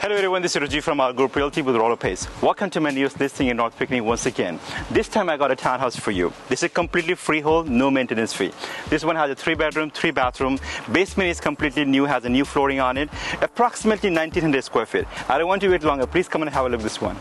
Hello everyone, this is Rajiv from our group Realty with Roller Pace. Welcome to my newest listing in North Pickering once again. This time I got a townhouse for you. This is completely freehold, no maintenance fee. This one has a 3-bedroom, 3-bathroom. Basement is completely new, has a new flooring on it. Approximately 1900 square feet. I don't want to wait longer. Please come and have a look at this one.